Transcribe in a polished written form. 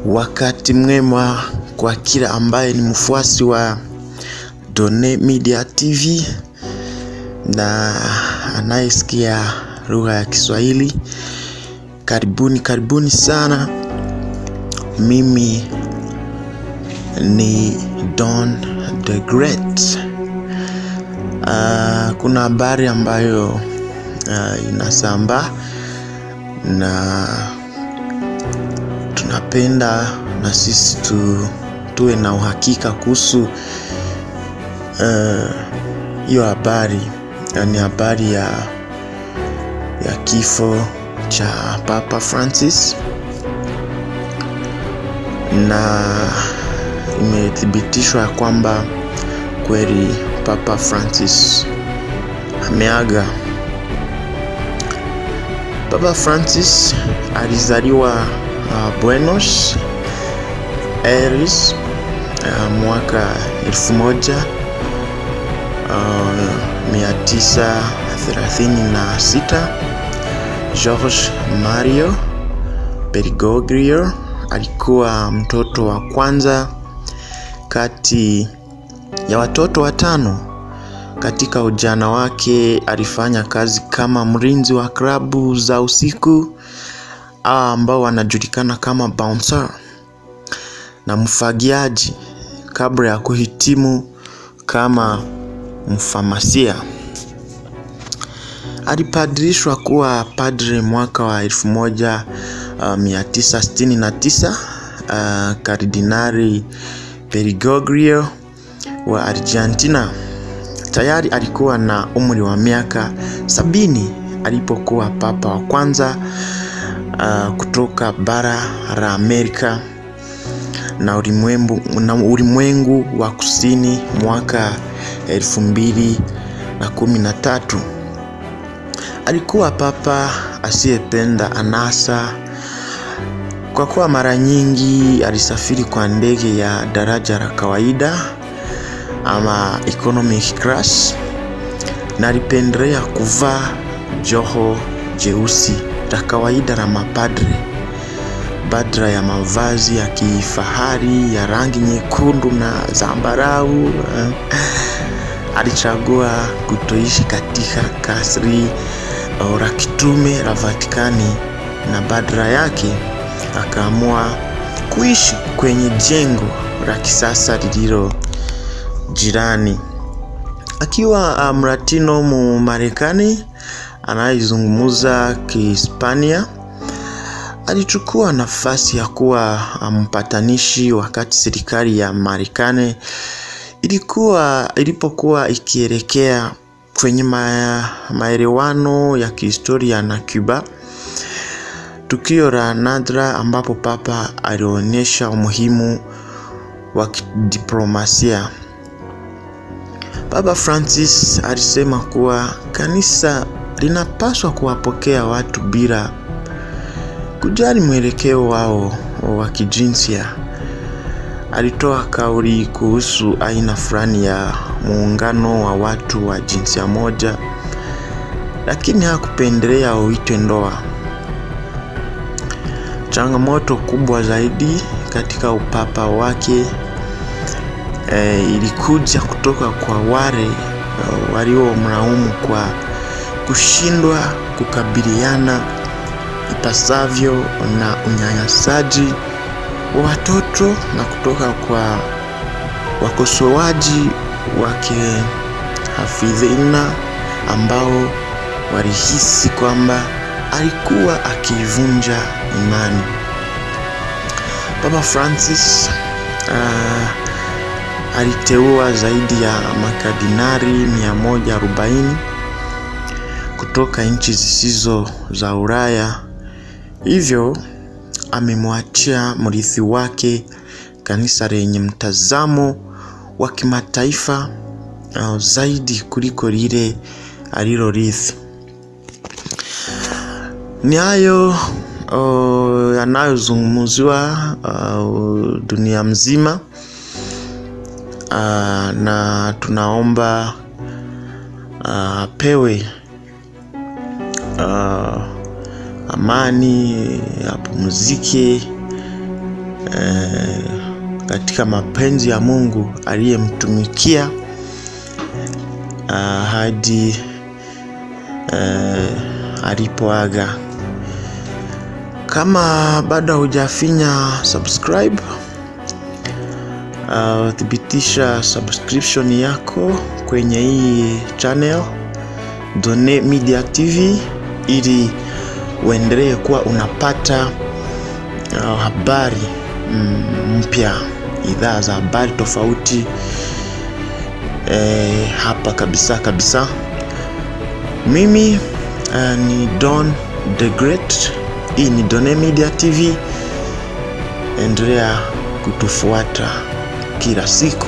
Wakati mwema kwa kila ambaye ni mfuasi wa Done Media TV na anayesikia lugha ya Kiswahili. Karibuni sana. Mimi ni Don the Great. Kuna habari ambayo inasambaa na tunapenda na sisi tuwe na uhakika kuhusu hiyo habari. Ni habari ya kifo cha Papa Francis, na imethibitishwa kwamba kweli Papa Francis ameaga. Papa Francis alizaliwa Buenos Aires mwaka 1936. Jorge Mario Bergoglio alikuwa mtoto wa kwanza kati ya watoto watano. Katika ujana wake alifanya kazi kama mlinzi wa klabu za usiku ambao wanajulikana kama bouncer na mfagiaji, kabla ya kuhitimu kama mfamasia. Alipadrishwa kuwa padre mwaka wa 1969. Kardinali Bergoglio wa Argentina. Tayari alikuwa na umri wa miaka 70 alipokuwa papa wa kwanza kutoka bara la Amerika na ulimwengu wa kusini mwaka 2013. Alikuwa papa asiyependa anasa, kwa kuwa mara nyingi alisafiri kwa ndege ya daraja la kawaida ama economic class, na alipendelea kuvaa joho jeusi la kawaida la mapadre badala ya mavazi ya kifahari ya rangi nyekundu na zambarau. Alichagua kutoishi katika kasri la kitume la Vatikani, na badala yake akaamua kuishi kwenye jengo la kisasa lililo jirani. Akiwa Mlatino Marekani anayezungumza Kihispania, alichukua nafasi ya kuwa mpatanishi wakati serikali ya Marekani ilipokuwa ikielekea kwenye maelewano ya kihistoria na Cuba. Tukio la nadra ambapo papa alionyesha umuhimu wa diplomasia. Papa Francis alisema kuwa kanisa linapaswa kuwapokea watu bila kujali mwelekeo wao wa kijinsia. Alitoa kauli kuhusu aina fulani ya muungano wa watu wa jinsia moja, lakini hakupendelea uitwe ndoa. Changamoto kubwa zaidi katika upapa wake ilikuja kutoka kwa wale waliomlaumu kwa kushindwa kukabiliana ipasavyo na unyanyasaji wa watoto, na kutoka kwa wakosoaji wake hafidhina ambao walihisi kwamba alikuwa akivunja imani. Papa Francis aliteua zaidi ya makardinali 140 kutoka nchi zisizo za Ulaya. Hivyo amemwachia mrithi wake kanisa lenye mtazamo wa kimataifa zaidi kuliko lile alilorithi. Ni hayo yanayozungumziwa dunia mzima, na tunaomba pewe amani, apumzike katika mapenzi ya Mungu aliyemtumikia hadi alipoaga. Kama bado hujafinya subscribe, thibitisha subscription yako kwenye hii channel Done Media TV ili uendelee kuwa unapata habari mpya, idhaa za habari tofauti hapa kabisa. Mimi ni Don the Great. Hii ni Done Media TV. Endelea kutufuata kila siku.